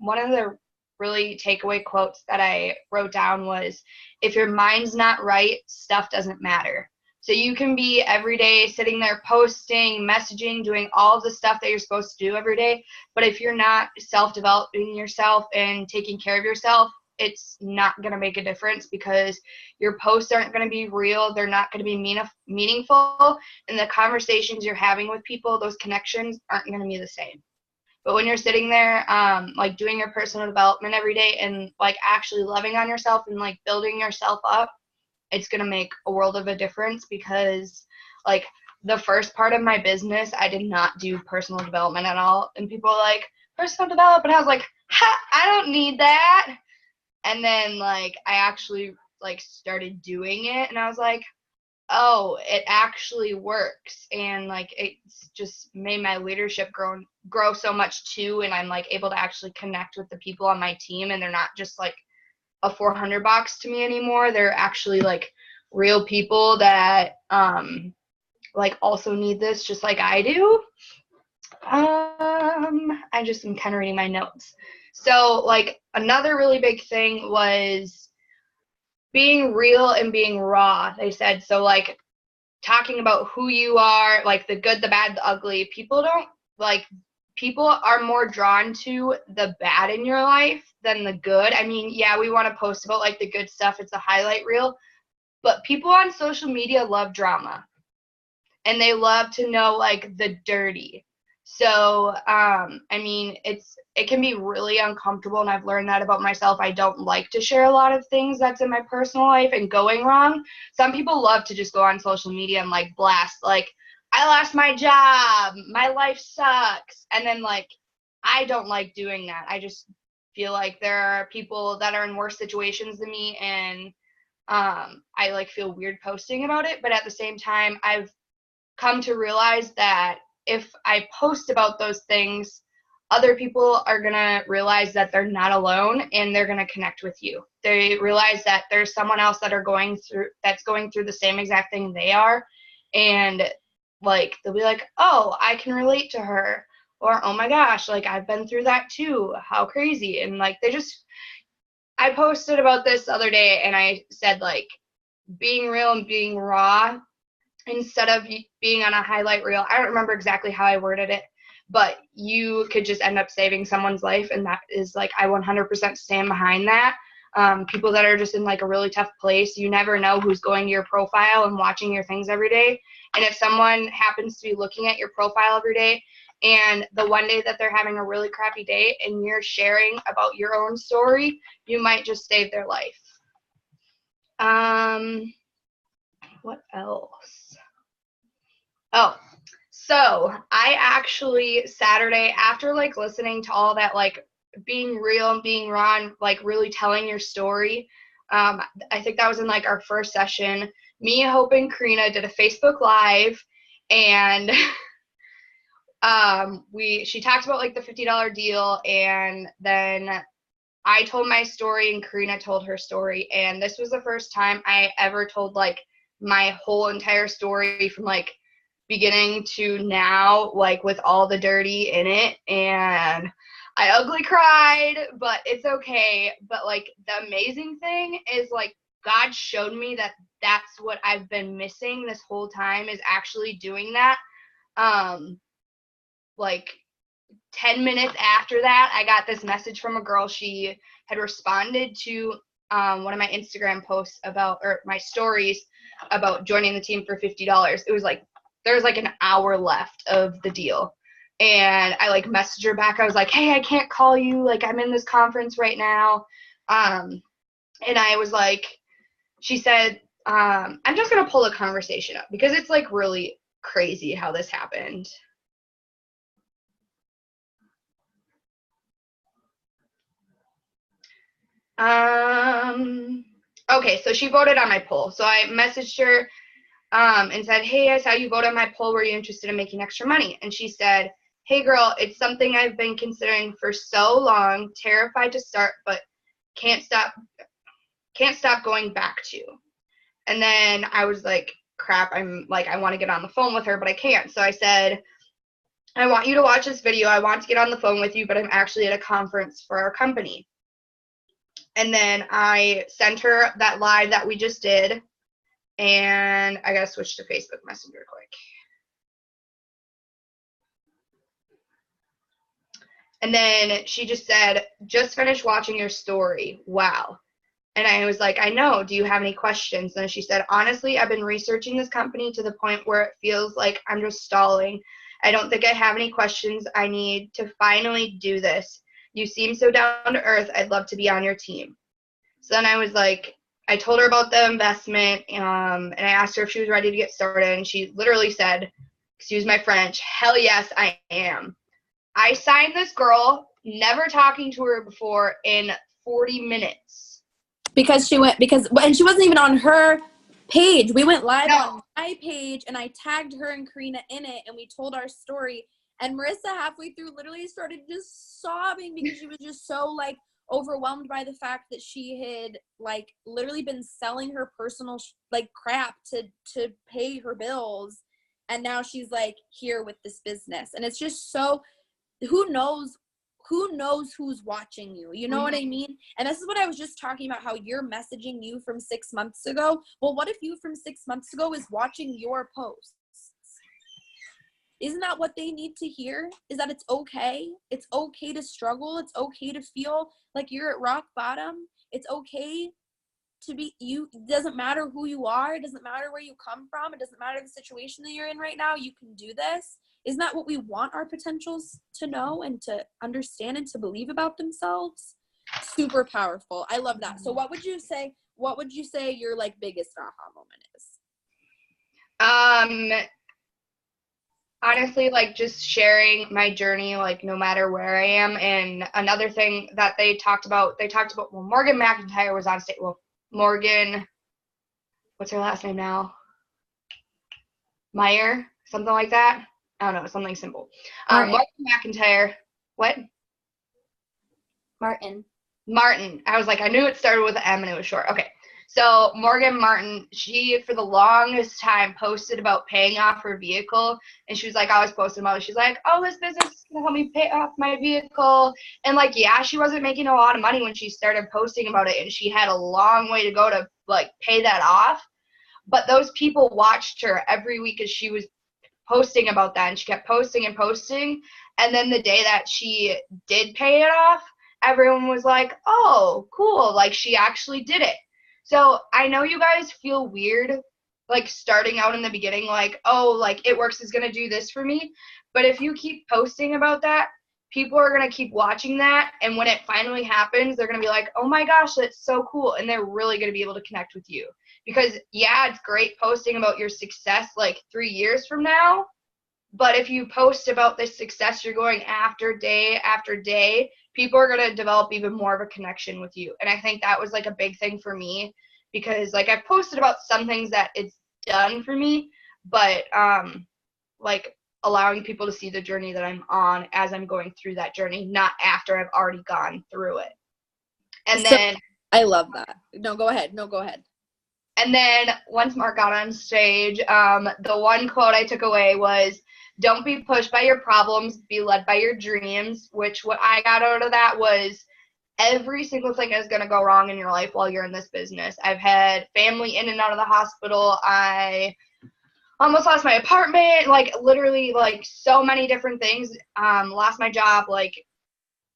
[SPEAKER 2] one of the really takeaway quotes that I wrote down was, if your mind's not right, stuff doesn't matter. So you can be every day sitting there posting, messaging, doing all the stuff that you're supposed to do every day. But if you're not self-developing yourself and taking care of yourself, it's not going to make a difference, because your posts aren't going to be real. They're not going to be meaningful. And the conversations you're having with people, those connections aren't going to be the same. But when you're sitting there, like doing your personal development every day and like actually loving on yourself and like building yourself up, it's going to make a world of a difference. Because like the first part of my business, I did not do personal development at all. And people are like, personal development. I was like, I don't need that. And then like I actually like started doing it, and I was like, oh, it actually works. And like it's just made my leadership grow so much too. And I'm like able to actually connect with the people on my team, and they're not just like a 400 box to me anymore. They're actually like real people that like also need this just like I do. I just am kind of reading my notes. So like another really big thing was being real and being raw, they said. So like talking about who you are, like the good, the bad, the ugly. People are more drawn to the bad in your life than the good. I mean, yeah, we want to post about like the good stuff. It's a highlight reel. But people on social media love drama, and they love to know like the dirty. So, I mean, it can be really uncomfortable, and I've learned that about myself. I don't like to share a lot of things that's in my personal life and going wrong. Some people love to just go on social media and like blast, like, I lost my job, my life sucks. And then like, I don't like doing that. I just feel like there are people that are in worse situations than me, and I like feel weird posting about it. But at the same time, I've come to realize that if I post about those things, other people are going to realize that they're not alone, and they're going to connect with you. They realize that there's someone else that's going through the same exact thing they are. And like, they'll be like, oh, I can relate to her. Or, oh my gosh, like I've been through that too. How crazy. And like, I posted about this the other day, and I said like being real and being raw instead of being on a highlight reel. I don't remember exactly how I worded it, but you could just end up saving someone's life. And that is like, I 100% stand behind that. People that are just in like a really tough place, you never know who's going to your profile and watching your things every day. And if someone happens to be looking at your profile every day, and the one day that they're having a really crappy day and you're sharing about your own story, you might just save their life. What else? Oh, so I actually Saturday, after like listening to all that, like being real and being raw and like really telling your story, I think that was in like our first session. Me, Hope, and Corina did a Facebook Live, and she talked about like the $50 deal, and then I told my story and Corina told her story. And this was the first time I ever told like my whole entire story from like beginning to now, like with all the dirty in it. And I ugly cried, but it's okay. But like the amazing thing is like God showed me that that's what I've been missing this whole time, is actually doing that. Like 10 minutes after that, I got this message from a girl. She had responded to one of my Instagram posts or my stories about joining the team for $50. It was like, there was like an hour left of the deal. And I like messaged her back. I was like, hey, I can't call you. Like, I'm in this conference right now. And I was like, she said, I'm just going to pull the conversation up because it's like really crazy how this happened. Okay, so she voted on my poll. So I messaged her and said, hey, I saw you voted on my poll. Were you interested in making extra money? And she said, hey, girl, it's something I've been considering for so long, terrified to start, but can't stop going back to. And then I was like, crap, I'm like, I want to get on the phone with her, but I can't. So I said, I want you to watch this video. I want to get on the phone with you, but I'm actually at a conference for our company. And then I sent her that live that we just did. And I got to switch to Facebook Messenger quick. And then she just said, just finished watching your story. Wow. And I was like, I know. Do you have any questions? And she said, honestly, I've been researching this company to the point where it feels like I'm just stalling. I don't think I have any questions. I need to finally do this. You seem so down to earth. I'd love to be on your team. So then I was like, I told her about the investment, and I asked her if she was ready to get started. And she literally said, excuse my French, hell yes, I am. I signed this girl, never talking to her before, in 40 minutes.
[SPEAKER 1] And she wasn't even on her page. We went live on my page, and I tagged her and Corina in it, and we told our story. And Marissa halfway through literally started just sobbing because she was just so like overwhelmed by the fact that she had like literally been selling her personal like crap to pay her bills, and now she's like here with this business. And it's just so, who knows who's watching you, you know what I mean? And this is what I was just talking about, how you're messaging you from 6 months ago. Well, what if you from 6 months ago is watching your posts? Isn't that what they need to hear? Is that it's okay to struggle, it's okay to feel like you're at rock bottom, it's okay to be you. It doesn't matter who you are, it doesn't matter where you come from, it doesn't matter the situation that you're in right now, you can do this. Isn't that what we want our potentials to know and to understand and to believe about themselves? Super powerful. I love that. So what would you say your like biggest aha moment is?
[SPEAKER 2] Honestly, like just sharing my journey, like no matter where I am. And another thing that they talked about, well, Morgan McIntyre was on stage. Well, Morgan, what's her last name now? Meyer, something like that. I don't know, something simple. Morgan McIntyre, what?
[SPEAKER 3] Martin.
[SPEAKER 2] I was like, I knew it started with an M and it was short. Okay. So Morgan Martin, she for the longest time posted about paying off her vehicle, and she was like always posting about it. She's like, oh, this business is gonna help me pay off my vehicle. And like, yeah, she wasn't making a lot of money when she started posting about it, and she had a long way to go to like pay that off. But those people watched her every week as she was posting about that, and she kept posting and posting. And then the day that she did pay it off, everyone was like, oh, cool, like she actually did it. So I know you guys feel weird, like starting out in the beginning, like, oh, like It Works is going to do this for me. But if you keep posting about that, people are going to keep watching that. And when it finally happens, they're going to be like, oh my gosh, that's so cool. And they're really going to be able to connect with you. Because, yeah, it's great posting about your success like 3 years from now. But if you post about the success you're going after day after day, people are going to develop even more of a connection with you. And I think that was like a big thing for me, because like I've posted about some things that it's done for me, but like allowing people to see the journey that I'm on as I'm going through that journey, not after I've already gone through it. And then
[SPEAKER 1] I love that. No, go ahead.
[SPEAKER 2] And then once Mark got on stage, the one quote I took away was, don't be pushed by your problems, be led by your dreams, which what I got out of that was every single thing is going to go wrong in your life while you're in this business. I've had family in and out of the hospital. I almost lost my apartment, like literally like so many different things. Lost my job. Like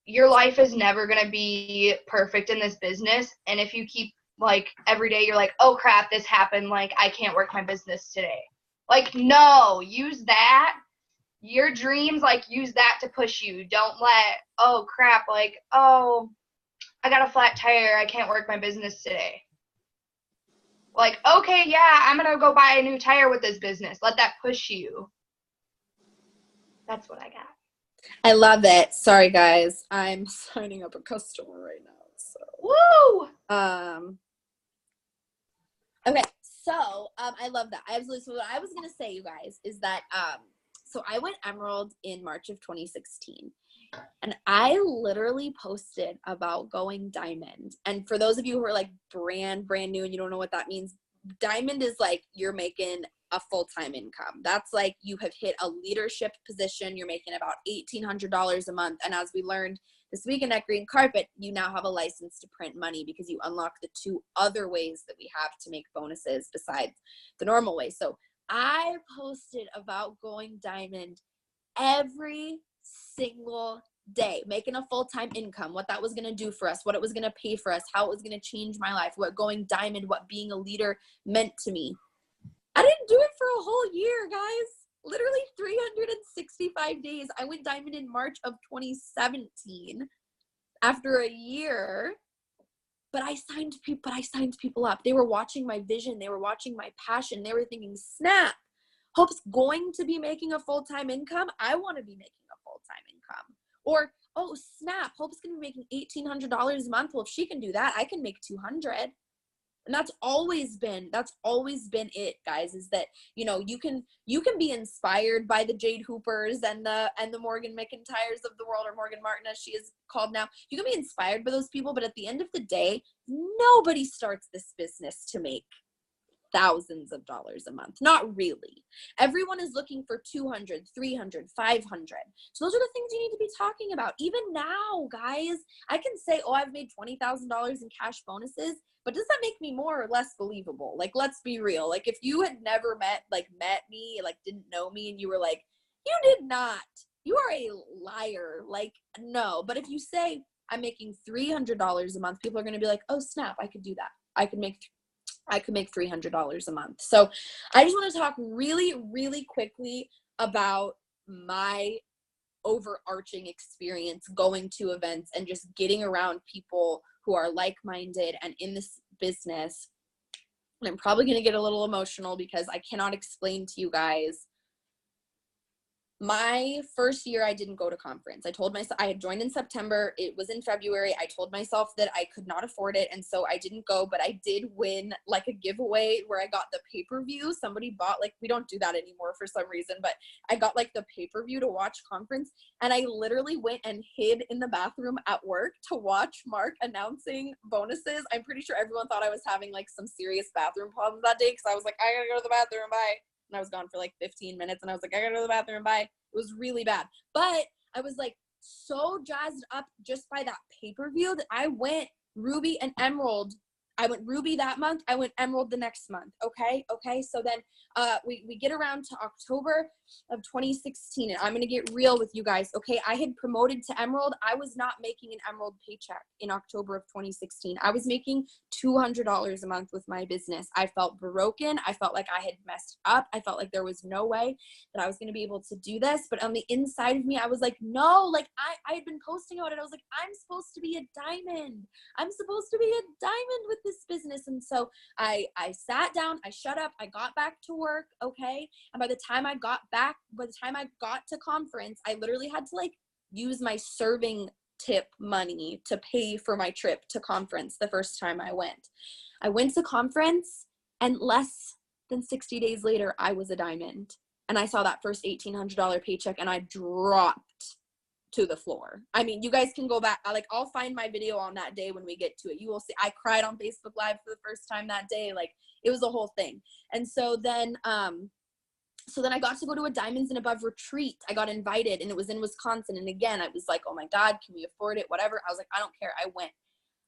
[SPEAKER 2] your life is never going to be perfect in this business. And if you keep like every day you're like, oh crap, this happened, like I can't work my business today. Like, no, use that your dreams, like, use that to push you. Don't let, oh crap, like, oh, I got a flat tire, I can't work my business today. Like, okay, yeah, I'm gonna go buy a new tire with this business. Let that push you. That's what I got.
[SPEAKER 1] I love it. Sorry guys, I'm signing up a customer right now. So
[SPEAKER 2] Woo!
[SPEAKER 1] Okay, so I love that. I absolutely. So what I was gonna say, you guys, is that so I went Emerald in March of 2016, and I literally posted about going Diamond. And for those of you who are like brand new and you don't know what that means, Diamond is like you're making a full-time income. That's like you have hit a leadership position. You're making about $1,800 a month, and as we learned this weekend at Green Carpet, you now have a license to print money because you unlock the 2 other ways that we have to make bonuses besides the normal way. So I posted about going Diamond every single day, making a full-time income, what that was going to do for us, what it was going to pay for us, how it was going to change my life, what going Diamond, what being a leader meant to me. I didn't do it for a whole year, guys. Literally 365 days. I went Diamond in March of 2017 after a year, but I signed people up. They were watching my vision. They were watching my passion. They were thinking, snap, Hope's going to be making a full-time income. I want to be making a full-time income. Or, oh, snap, Hope's going to be making $1,800 a month. Well, if she can do that, I can make $200. And that's always been it, guys, is that, you know, you can be inspired by the Jade Hoopers and the Morgan McIntyres of the world, or Morgan Martin as she is called now. You can be inspired by those people, but at the end of the day, nobody starts this business to make thousands of dollars a month. Not really. Everyone is looking for 200, 300, 500. So those are the things you need to be talking about. Even now, guys, I can say, oh, I've made $20,000 in cash bonuses, but does that make me more or less believable? Like, let's be real. Like, if you had never met me, like didn't know me, and you were like, you did not, you are a liar. Like, no. But if you say I'm making $300 a month, people are going to be like, oh snap, I could do that. I could make $300 a month. So I just want to talk really, really quickly about my overarching experience going to events and just getting around people who are like-minded and in this business. And I'm probably going to get a little emotional because I cannot explain to you guys. My first year, I didn't go to conference. I told myself, I had joined in September. It was in February. I told myself that I could not afford it. And so I didn't go, but I did win like a giveaway where I got the pay-per-view. Somebody bought, like, we don't do that anymore for some reason, but I got like the pay-per-view to watch conference. And I literally went and hid in the bathroom at work to watch Mark announcing bonuses. I'm pretty sure everyone thought I was having like some serious bathroom problems that day, because I was like, I gotta go to the bathroom, bye. And I was gone for like 15 minutes, and I was like, I gotta go to the bathroom, bye. It was really bad. But I was like so jazzed up just by that pay-per-view that I went Ruby and Emerald. I went Ruby that month. I went Emerald the next month. Okay. So then we get around to October of 2016, and I'm going to get real with you guys. Okay. I had promoted to Emerald. I was not making an Emerald paycheck in October of 2016. I was making $200 a month with my business. I felt broken. I felt like I had messed up. I felt like there was no way that I was going to be able to do this. But on the inside of me, I was like, no, like I had been posting about it. I was like, I'm supposed to be a diamond. I'm supposed to be a diamond with this business. And so I sat down, I shut up, I got back to work. Okay. And by the time I got to conference, I literally had to like use my serving tip money to pay for my trip to conference the first time I went. I went to conference, and less than 60 days later, I was a diamond. And I saw that first $1,800 paycheck, and I dropped to the floor. I mean, you guys can go back. I'll find my video on that day when we get to it. You will see I cried on Facebook Live for the first time that day. Like, it was a whole thing. And so then I got to go to a Diamonds and Above retreat. I got invited, and it was in Wisconsin. And again, I was like, oh my God, can we afford it? Whatever. I was like, I don't care. I went.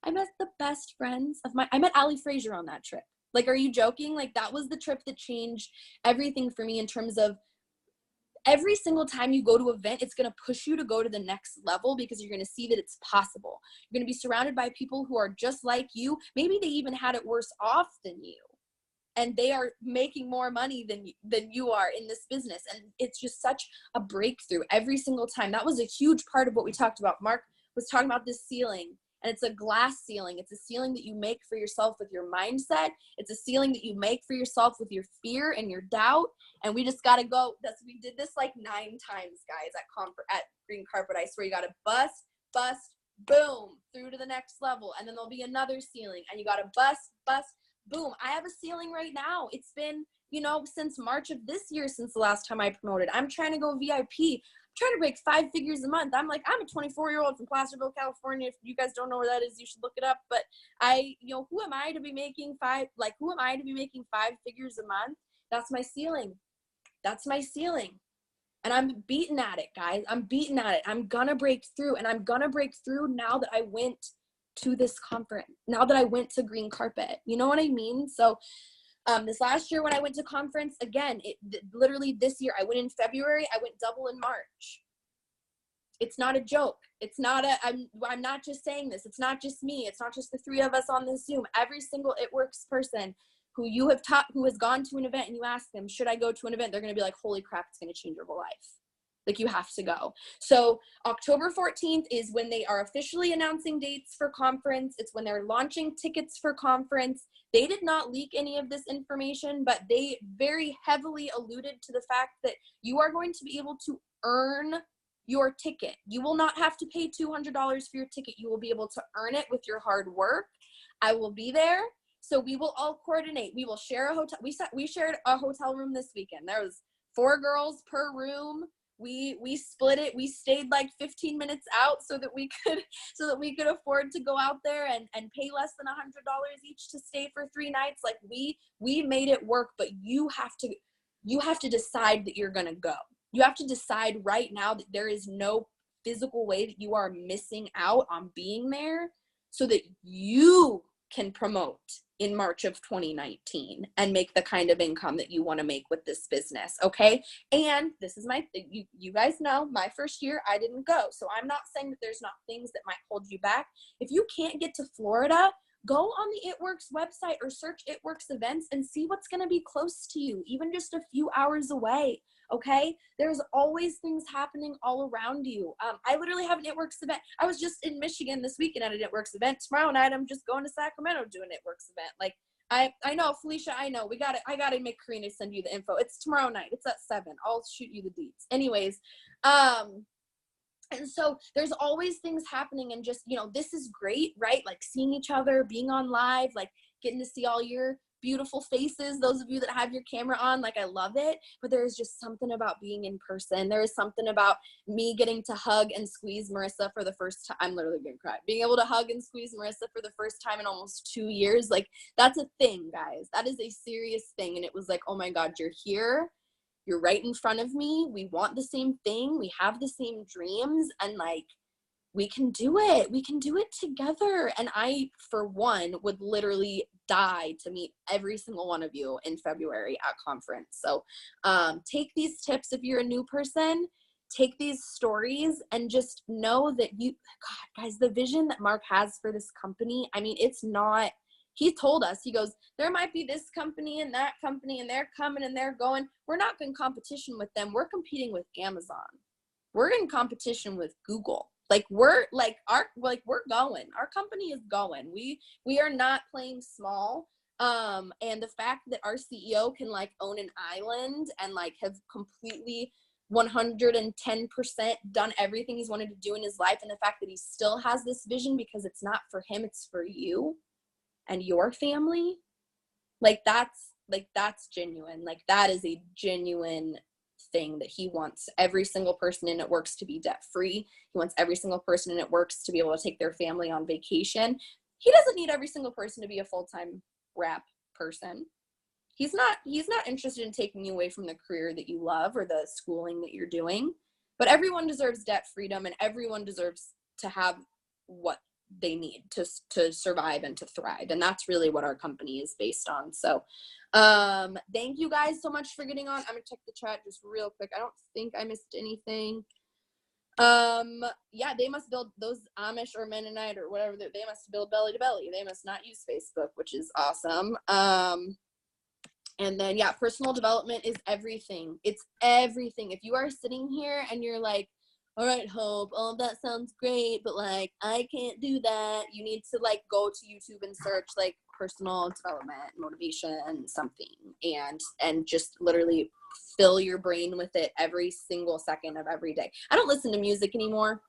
[SPEAKER 1] I met the best friends I met Allie Frazier on that trip. Like, are you joking? Like, that was the trip that changed everything for me in terms of every single time you go to an event, it's going to push you to go to the next level, because you're going to see that it's possible. You're going to be surrounded by people who are just like you. Maybe they even had it worse off than you. and they are making more money than you are in this business. And it's just such a breakthrough every single time. That was a huge part of what we talked about. Mark was talking about this ceiling, and it's a glass ceiling. It's a ceiling that you make for yourself with your mindset. It's a ceiling that you make for yourself with your fear and your doubt. And we just got to go. We did this like 9 times, guys, at Green Carpet. I swear, you got to bust, boom, through to the next level. And then there'll be another ceiling, and you got to bust, boom. I have a ceiling right now. It's been, since March of this year, since the last time I promoted. I'm trying to go VIP. Trying to break 5 figures a month. I'm a 24-year-old from Placerville, California. If you guys don't know where that is, you should look it up. But who am I to be making 5 figures a month? That's my ceiling. That's my ceiling. And I'm beating at it, guys. I'm beating at it. I'm gonna break through, and I'm gonna break through now that I went to this conference, now that I went to Green Carpet. You know what I mean? So this last year when I went to conference, again, literally this year, I went in February, I went double in March. It's not a joke. It's not I'm not just saying this. It's not just me. It's not just the 3 of us on this Zoom. Every single It Works person who you have taught, who has gone to an event, and you ask them, should I go to an event? They're going to be like, holy crap, it's going to change your whole life. Like, you have to go. So October 14th is when they are officially announcing dates for conference. It's when they're launching tickets for conference. They did not leak any of this information, but they very heavily alluded to the fact that you are going to be able to earn your ticket. You will not have to pay $200 for your ticket. You will be able to earn it with your hard work. I will be there. So we will all coordinate. We will share a hotel. We shared a hotel room this weekend. There was 4 girls per room. We split it. We stayed like 15 minutes out so that we could afford to go out there and pay less than $100 each to stay for 3 nights. Like, we made it work, but you have to decide that you're going to go. You have to decide right now that there is no physical way that you are missing out on being there, so that you can promote in March of 2019 and make the kind of income that you want to make with this business. Okay. And this is you guys know, my first year, I didn't go. So I'm not saying that there's not things that might hold you back. If you can't get to Florida, go on the It Works website or search It Works events and see what's going to be close to you, even just a few hours away. Okay. There's always things happening all around you. I literally have an It Works event. I was just in Michigan this weekend at an It Works event. Tomorrow night, I'm just going to Sacramento to an It Works event. Like, I know, Felicia, I know, I got to make Corina send you the info. It's tomorrow night. It's at 7. I'll shoot you the deets. Anyways, and so there's always things happening, and just, this is great, right? Like, seeing each other, being on live, like getting to see all your beautiful faces, those of you that have your camera on, like, I love it. But there is just something about being in person. There is something about me getting to hug and squeeze Marissa for the first time. I'm literally gonna cry. Being able to hug and squeeze Marissa for the first time in almost 2 years, like, that's a thing, guys. That is a serious thing. And it was like, oh my God, you're here. You're right in front of me. We want the same thing. We have the same dreams, and like, we can do it. We can do it together. And I, for one, would literally die to meet every single one of you in February at conference. So take these tips if you're a new person. Take these stories and just know that God, guys, the vision that Mark has for this company, I mean, it's not, he told us, he goes, there might be this company and that company, and they're coming and they're going. We're not in competition with them. We're competing with Amazon. We're in competition with Google. We're going. Our company is going. We are not playing small. And the fact that our CEO can own an island and have completely 110% done everything he's wanted to do in his life, and the fact that he still has this vision because it's not for him, it's for you and your family, that's genuine. That is a genuine thing that he wants every single person in It Works to be debt free. He wants every single person in It Works to be able to take their family on vacation. He doesn't need every single person to be a full-time rap person. He's not interested in taking you away from the career that you love or the schooling that you're doing. But everyone deserves debt freedom, and everyone deserves to have what they need to survive and to thrive. And that's really what our company is based on. So thank you guys so much for getting on. I'm gonna check the chat just real quick. I don't think I missed anything. Yeah, they must build, those Amish or Mennonite or whatever, they must build belly to belly. They must not use Facebook, which is awesome. And then, yeah, personal development is everything. It's everything. If you are sitting here and you're like, all right, Hope, all of that sounds great, but like, I can't do that. You need to like go to YouTube and search like personal development, motivation, something, and just literally fill your brain with it every single second of every day. I don't listen to music anymore.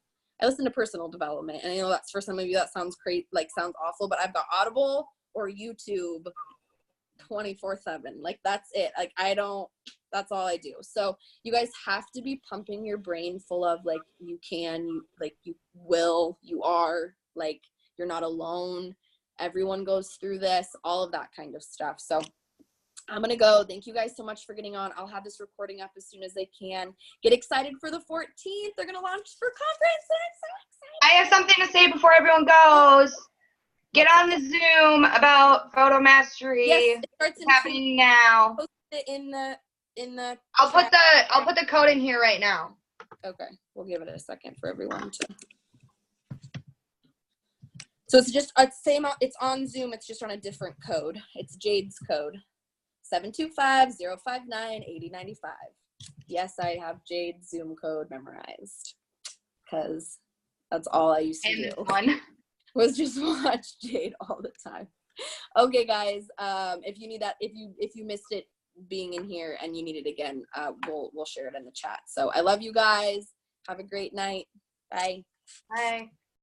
[SPEAKER 1] I listen to personal development. And I know that's for some of you, that sounds great, like sounds awful, but I've got Audible or YouTube 24/7. Like that's it. Like that's all I do. So you guys have to be pumping your brain full of like, you can, you like, you will, you are, like, you're not alone. Everyone goes through this, all of that kind of stuff. So I'm going to go. Thank you guys so much for getting on. I'll have this recording up as soon as they can. Get excited for the 14th. They're going to launch for conference. And I'm so excited.
[SPEAKER 2] I have something to say before everyone goes. Get on the Zoom about photo mastery.
[SPEAKER 1] Yes, it starts
[SPEAKER 2] it's happening now.
[SPEAKER 1] Post it in the
[SPEAKER 2] I'll put the code in here right now.
[SPEAKER 1] Okay, we'll give it a second for everyone to. So it's just same. It's on Zoom. It's just on a different code. It's Jade's code, 725-059-8095. Yes, I have Jade's Zoom code memorized because that's all I used to do.
[SPEAKER 2] One
[SPEAKER 1] was just watch Jade all the time. Okay, guys. If you need that, if you missed it being in here and you need it again, we'll share it in the chat. So I love you guys. Have a great night. Bye.
[SPEAKER 2] Bye.